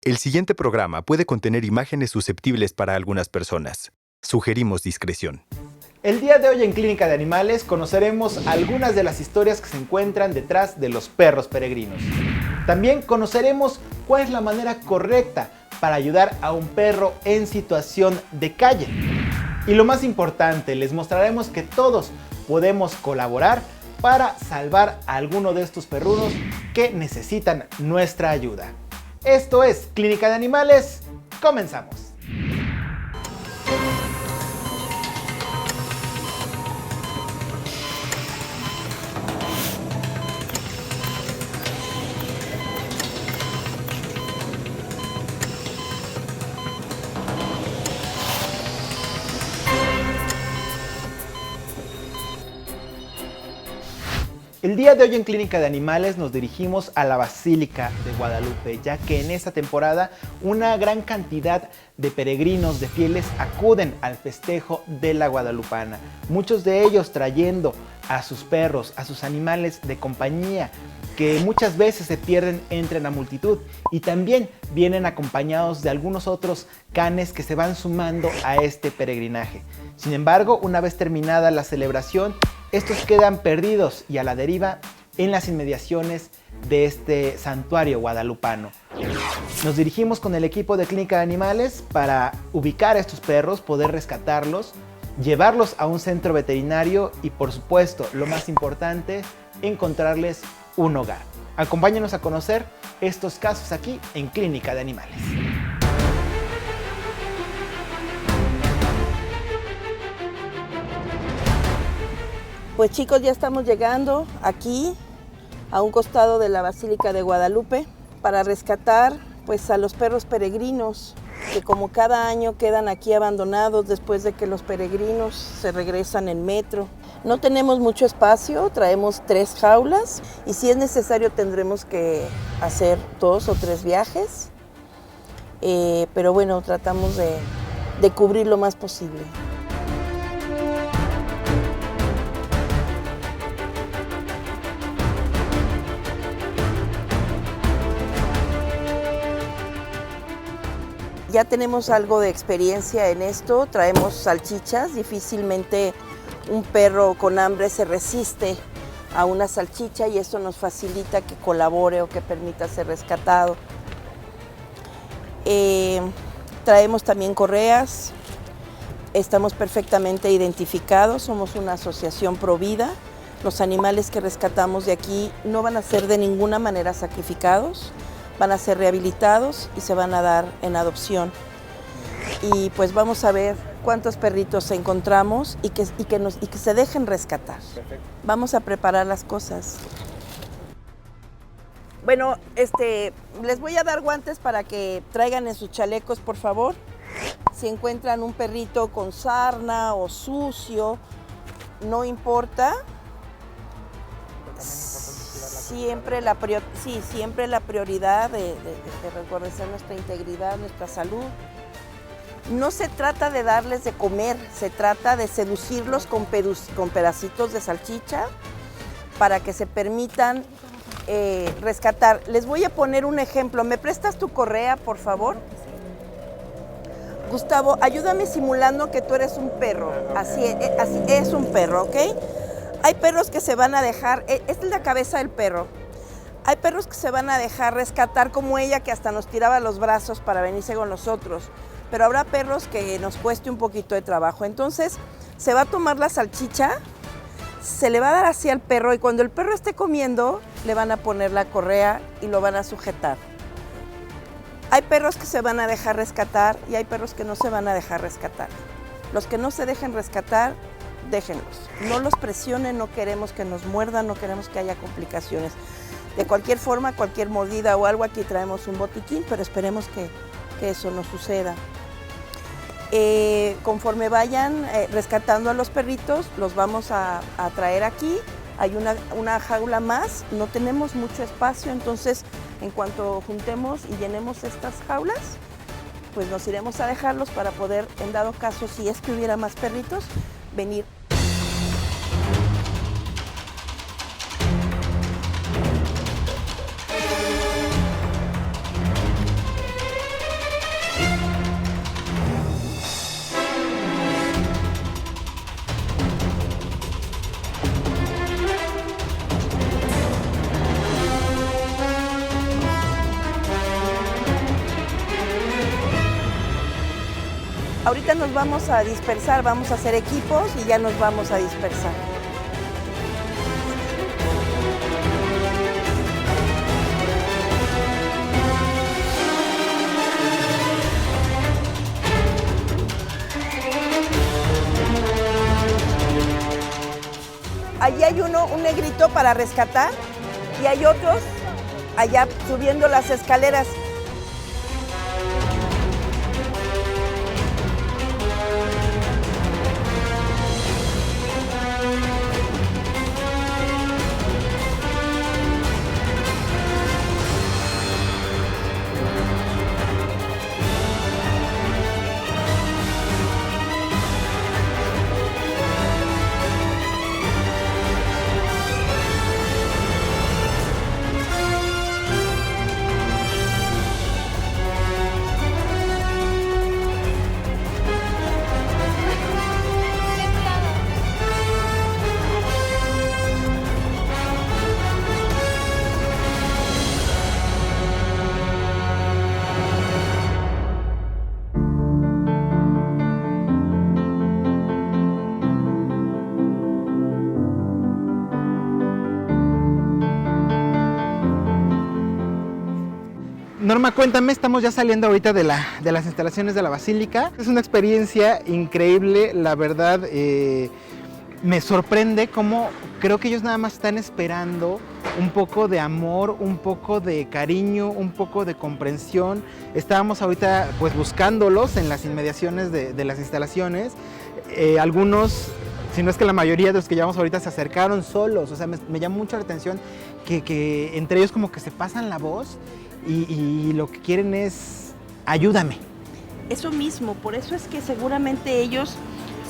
El siguiente programa puede contener imágenes susceptibles para algunas personas. Sugerimos discreción. El día de hoy en Clínica de Animales conoceremos algunas de las historias que se encuentran detrás de los perros peregrinos. También conoceremos cuál es la manera correcta para ayudar a un perro en situación de calle. Y lo más importante, les mostraremos que todos podemos colaborar para salvar a alguno de estos perrunos que necesitan nuestra ayuda. Esto es Clínica de Animales, comenzamos. El día de hoy en Clínica de Animales nos dirigimos a la Basílica de Guadalupe, ya que en esta temporada una gran cantidad de peregrinos, de fieles, acuden al festejo de la Guadalupana. Muchos de ellos trayendo a sus perros, a sus animales de compañía, que muchas veces se pierden entre la multitud, y también vienen acompañados de algunos otros canes que se van sumando a este peregrinaje. Sin embargo, una vez terminada la celebración, estos quedan perdidos y a la deriva en las inmediaciones de este santuario guadalupano. Nos dirigimos con el equipo de Clínica de Animales para ubicar a estos perros, poder rescatarlos, llevarlos a un centro veterinario y, por supuesto, lo más importante, encontrarles un hogar. Acompáñenos a conocer estos casos aquí en Clínica de Animales. Pues chicos, ya estamos llegando aquí a un costado de la Basílica de Guadalupe para rescatar pues a los perros peregrinos que como cada año quedan aquí abandonados después de que los peregrinos se regresan en metro. No tenemos mucho espacio, traemos 3 jaulas y si es necesario tendremos que hacer 2 o 3 viajes, pero bueno, tratamos de cubrir lo más posible. Ya tenemos algo de experiencia en esto, traemos salchichas, difícilmente un perro con hambre se resiste a una salchicha y eso nos facilita que colabore o que permita ser rescatado. Traemos también correas, estamos perfectamente identificados, somos una asociación Provida. Los animales que rescatamos de aquí no van a ser de ninguna manera sacrificados, van a ser rehabilitados y se van a dar en adopción. Y pues vamos a ver cuántos perritos encontramos y que se dejen rescatar. Perfecto. Vamos a preparar las cosas. Bueno, les voy a dar guantes para que traigan en sus chalecos, por favor. Si encuentran un perrito con sarna o sucio, no importa. Siempre la prioridad de resguardar nuestra integridad, nuestra salud. No se trata de darles de comer, se trata de seducirlos con pedacitos de salchicha para que se permitan rescatar. Les voy a poner un ejemplo. ¿Me prestas tu correa, por favor? Gustavo, ayúdame simulando que tú eres un perro. Así es un perro, ¿ok? Hay perros que se van a dejar, esta es la cabeza del perro. Hay perros que se van a dejar rescatar como ella, que hasta nos tiraba los brazos para venirse con nosotros. Pero habrá perros que nos cueste un poquito de trabajo. Entonces, se va a tomar la salchicha, se le va a dar así al perro y cuando el perro esté comiendo, le van a poner la correa y lo van a sujetar. Hay perros que se van a dejar rescatar y hay perros que no se van a dejar rescatar. Los que no se dejen rescatar, déjenlos. No los presionen, no queremos que nos muerdan, no queremos que haya complicaciones. De cualquier forma, cualquier mordida o algo, aquí traemos un botiquín, pero esperemos que eso no suceda. Conforme vayan rescatando a los perritos, los vamos a traer aquí. Hay una jaula más, no tenemos mucho espacio, entonces en cuanto juntemos y llenemos estas jaulas, pues nos iremos a dejarlos para poder, en dado caso, si es que hubiera más perritos, venir. Ahorita nos vamos a dispersar, vamos a hacer equipos y ya nos vamos a dispersar. Allí hay un negrito para rescatar y hay otros allá subiendo las escaleras. Norma, cuéntame, estamos ya saliendo ahorita de las instalaciones de la Basílica. Es una experiencia increíble, la verdad. Me sorprende cómo creo que ellos nada más están esperando un poco de amor, un poco de cariño, un poco de comprensión. Estábamos ahorita pues buscándolos en las inmediaciones de las instalaciones. Algunos, si no es que la mayoría de los que llevamos ahorita se acercaron solos. O sea, me llama mucho la atención que entre ellos como que se pasan la voz y lo que quieren es ayúdame. Eso mismo, por eso es que seguramente ellos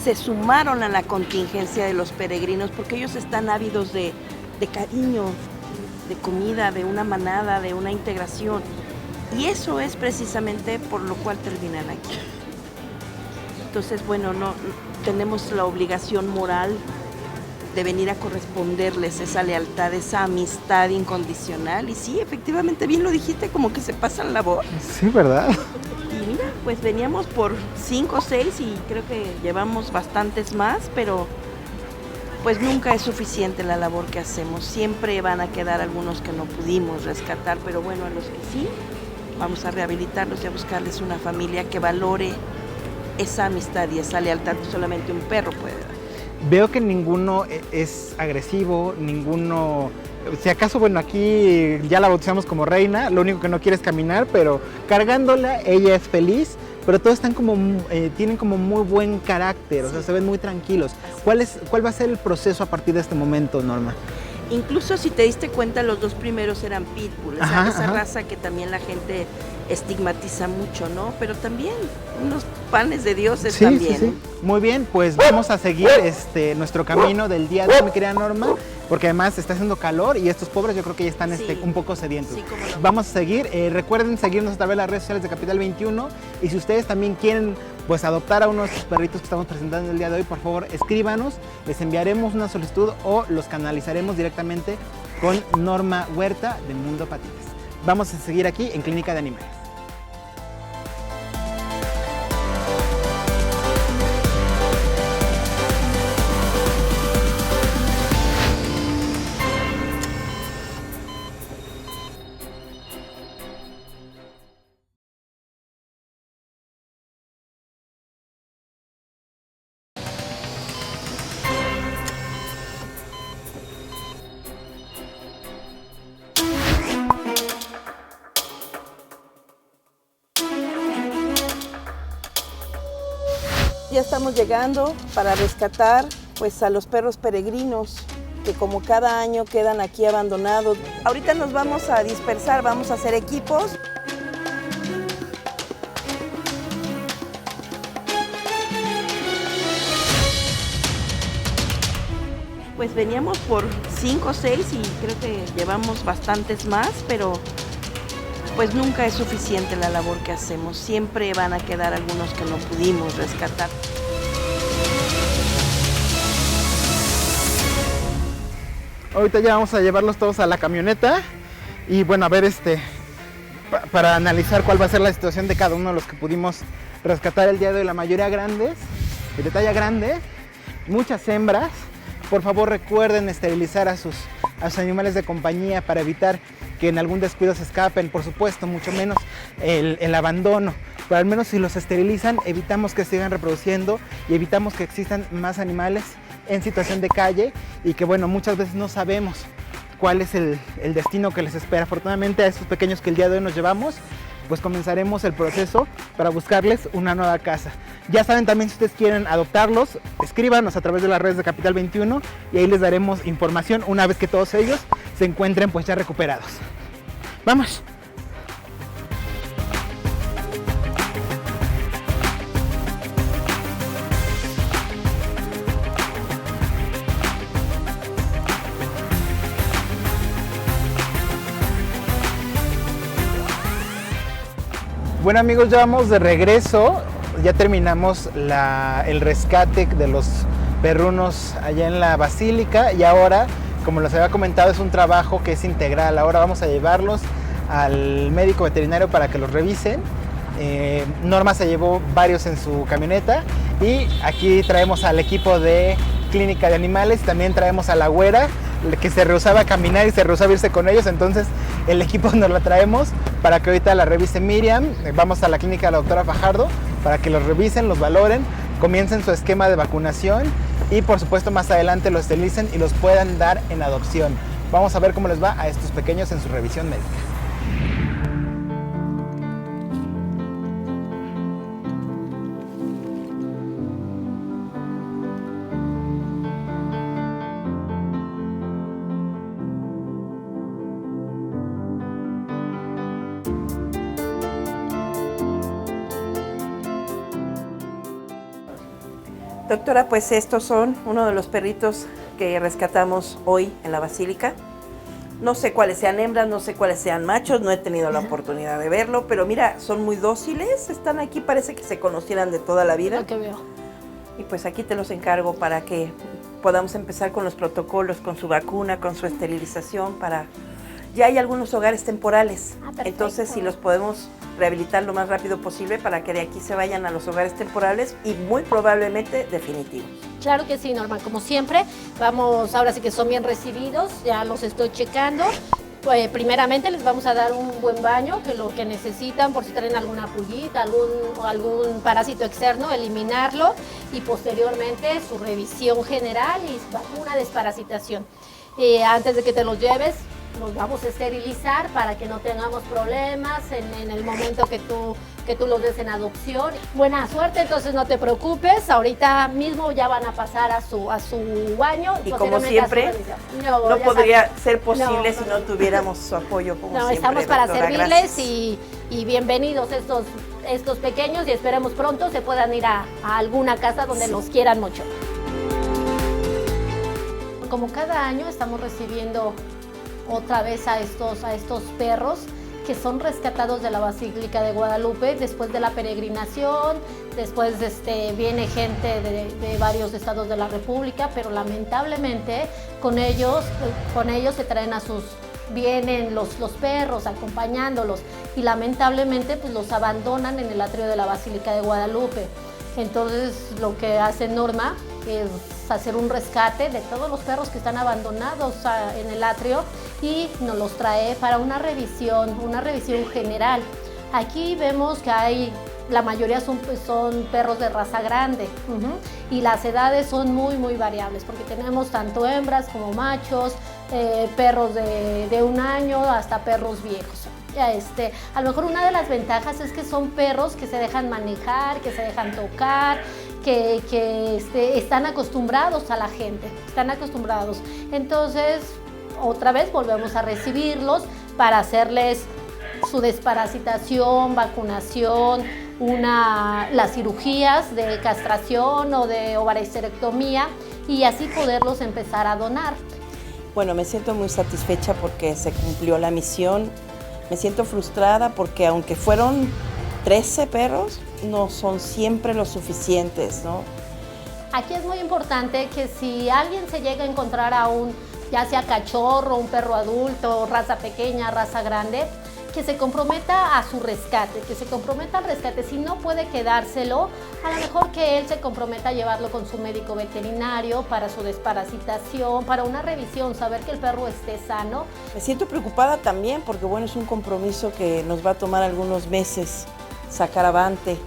se sumaron a la contingencia de los peregrinos, porque ellos están ávidos de cariño, de comida, de una manada, de una integración. Y eso es precisamente por lo cual terminan aquí. Entonces, bueno, no tenemos la obligación moral de venir a corresponderles esa lealtad, esa amistad incondicional. Y sí, efectivamente, bien lo dijiste, como que se pasan la voz. Sí, ¿verdad? Y mira, pues veníamos por 5 o 6 y creo que llevamos bastantes más, pero pues nunca es suficiente la labor que hacemos. Siempre van a quedar algunos que no pudimos rescatar, pero bueno, a los que sí, vamos a rehabilitarlos y a buscarles una familia que valore esa amistad y esa lealtad que solamente un perro puede dar. Veo que ninguno es agresivo, ninguno... Si acaso, bueno, aquí ya la bautizamos como Reina, lo único que no quiere es caminar, pero cargándola ella es feliz, pero todos están como, tienen como muy buen carácter, o sea, se ven muy tranquilos. ¿Cuál va a ser el proceso a partir de este momento, Norma? Incluso si te diste cuenta, los 2 primeros eran pitbull, esa raza que también la gente estigmatiza mucho, ¿no? Pero también unos panes de dioses también. Sí. Muy bien, pues vamos a seguir nuestro camino del día de hoy, mi querida Norma, porque además está haciendo calor y estos pobres yo creo que ya están un poco sedientos. Sí, cómo no. Vamos a seguir, recuerden seguirnos a través de las redes sociales de Capital 21 y si ustedes también quieren pues adoptar a unos perritos que estamos presentando el día de hoy, por favor escríbanos, les enviaremos una solicitud o los canalizaremos directamente con Norma Huerta de Mundo Patitas. Vamos a seguir aquí en Clínica de Animales. Ya estamos llegando para rescatar pues a los perros peregrinos que como cada año quedan aquí abandonados. Ahorita nos vamos a dispersar, vamos a hacer equipos. Pues veníamos por 5 o 6 y creo que llevamos bastantes más, pero pues nunca es suficiente la labor que hacemos. Siempre van a quedar algunos que no pudimos rescatar. Ahorita ya vamos a llevarlos todos a la camioneta y bueno, a ver para analizar cuál va a ser la situación de cada uno de los que pudimos rescatar el día de hoy. La mayoría grandes, de talla grande, muchas hembras. Por favor, recuerden esterilizar a sus animales de compañía para evitar que en algún descuido se escapen. Por supuesto, mucho menos el abandono. Pero al menos si los esterilizan, evitamos que sigan reproduciendo y evitamos que existan más animales en situación de calle y que, bueno, muchas veces no sabemos cuál es el destino que les espera. Afortunadamente, a estos pequeños que el día de hoy nos llevamos, pues comenzaremos el proceso para buscarles una nueva casa. Ya saben también, si ustedes quieren adoptarlos, escríbanos a través de las redes de Capital 21 y ahí les daremos información una vez que todos ellos se encuentren pues ya recuperados. ¡Vamos! Bueno amigos, ya vamos de regreso, ya terminamos el rescate de los perrunos allá en la Basílica y ahora, como les había comentado, es un trabajo que es integral. Ahora vamos a llevarlos al médico veterinario para que los revisen. Norma se llevó varios en su camioneta y aquí traemos al equipo de Clínica de Animales, también traemos a la güera que se rehusaba a caminar y se rehusaba a irse con ellos, entonces el equipo nos la traemos para que ahorita la revise Miriam. Vamos a la clínica de la doctora Fajardo para que los revisen, los valoren, comiencen su esquema de vacunación y por supuesto más adelante los esterilicen y los puedan dar en adopción. Vamos a ver cómo les va a estos pequeños en su revisión médica. Doctora, pues estos son uno de los perritos que rescatamos hoy en la Basílica. No sé cuáles sean hembras, no sé cuáles sean machos, no he tenido la oportunidad de verlo, pero mira, son muy dóciles, están aquí, parece que se conocieran de toda la vida. Lo que veo. Y pues aquí te los encargo para que podamos empezar con los protocolos, con su vacuna, con su esterilización, para... Ya hay algunos hogares temporales, entonces si los podemos rehabilitar lo más rápido posible para que de aquí se vayan a los hogares temporales y muy probablemente definitivos. Claro que sí, Norma, como siempre, vamos, ahora sí que son bien recibidos, ya los estoy checando. Pues, primeramente les vamos a dar un buen baño, que lo que necesitan, por si traen alguna pullita, algún parásito externo, eliminarlo, y posteriormente su revisión general y una desparasitación. Antes de que te los lleves, los vamos a esterilizar para que no tengamos problemas en el momento que tú los des en adopción. Buena suerte, entonces no te preocupes, ahorita mismo ya van a pasar a su baño. Y como siempre, no podría ser posible si no tuviéramos su apoyo como siempre. Estamos para doctora, servirles y bienvenidos estos pequeños y esperemos pronto se puedan ir a alguna casa donde los quieran mucho. Como cada año estamos recibiendo otra vez a estos perros que son rescatados de la Basílica de Guadalupe después de la peregrinación. Después viene gente de varios estados de la República, pero lamentablemente con ellos se traen vienen los perros acompañándolos y lamentablemente pues los abandonan en el atrio de la Basílica de Guadalupe. Entonces lo que hace Norma es hacer un rescate de todos los perros que están abandonados en el atrio y nos los trae para una revisión general. Aquí vemos que la mayoría son perros de raza grande y las edades son muy variables porque tenemos tanto hembras como machos, perros de 1 año hasta perros viejos. A lo mejor una de las ventajas es que son perros que se dejan manejar, que se dejan tocar, que están acostumbrados a la gente, están acostumbrados. Entonces, otra vez volvemos a recibirlos para hacerles su desparasitación, vacunación, las cirugías de castración o de ovariosterectomía y así poderlos empezar a donar. Bueno, me siento muy satisfecha porque se cumplió la misión. Me siento frustrada porque aunque fueron 13 perros, no son siempre los suficientes, ¿no? Aquí es muy importante que si alguien se llega a encontrar ya sea cachorro, un perro adulto, raza pequeña, raza grande, que se comprometa a su rescate, que se comprometa al rescate. Si no puede quedárselo, a lo mejor que él se comprometa a llevarlo con su médico veterinario para su desparasitación, para una revisión, saber que el perro esté sano. Me siento preocupada también porque, bueno, es un compromiso que nos va a tomar algunos meses sacar avante,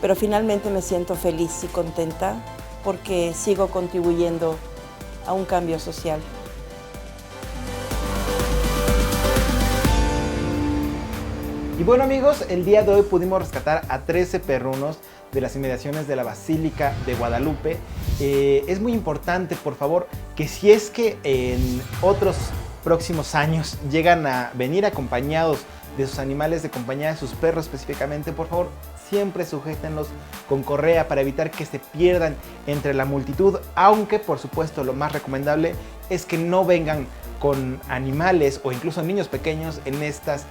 pero finalmente me siento feliz y contenta porque sigo contribuyendo a un cambio social. Y bueno amigos, el día de hoy pudimos rescatar a 13 perrunos de las inmediaciones de la Basílica de Guadalupe. Es muy importante, por favor, que si es que en otros próximos años llegan a venir acompañados de sus animales de compañía, de sus perros específicamente, por favor, siempre sujétenlos con correa para evitar que se pierdan entre la multitud, aunque por supuesto lo más recomendable es que no vengan con animales o incluso niños pequeños en estas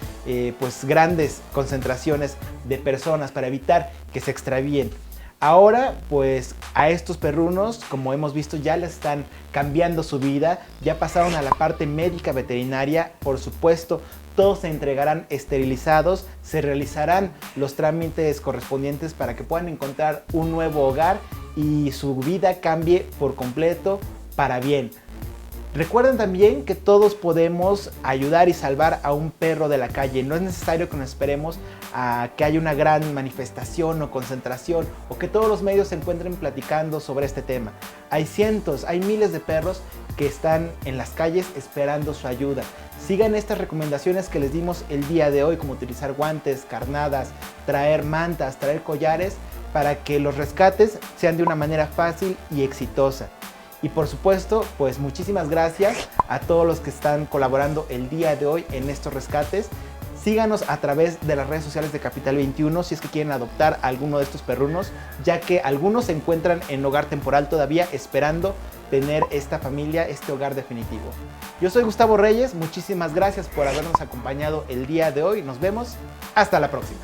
pues grandes concentraciones de personas para evitar que se extravíen. Ahora pues a estos perrunos, como hemos visto, ya les están cambiando su vida, ya pasaron a la parte médica veterinaria, por supuesto. Todos se entregarán esterilizados, se realizarán los trámites correspondientes para que puedan encontrar un nuevo hogar y su vida cambie por completo para bien. Recuerden también que todos podemos ayudar y salvar a un perro de la calle. No es necesario que nos esperemos a que haya una gran manifestación o concentración o que todos los medios se encuentren platicando sobre este tema. Hay cientos, hay miles de perros que están en las calles esperando su ayuda. Sigan estas recomendaciones que les dimos el día de hoy, como utilizar guantes, carnadas, traer mantas, traer collares, para que los rescates sean de una manera fácil y exitosa. Y por supuesto, pues muchísimas gracias a todos los que están colaborando el día de hoy en estos rescates. Síganos a través de las redes sociales de Capital 21 si es que quieren adoptar a alguno de estos perrunos, ya que algunos se encuentran en hogar temporal todavía esperando tener esta familia, este hogar definitivo. Yo soy Gustavo Reyes, muchísimas gracias por habernos acompañado el día de hoy. Nos vemos, hasta la próxima.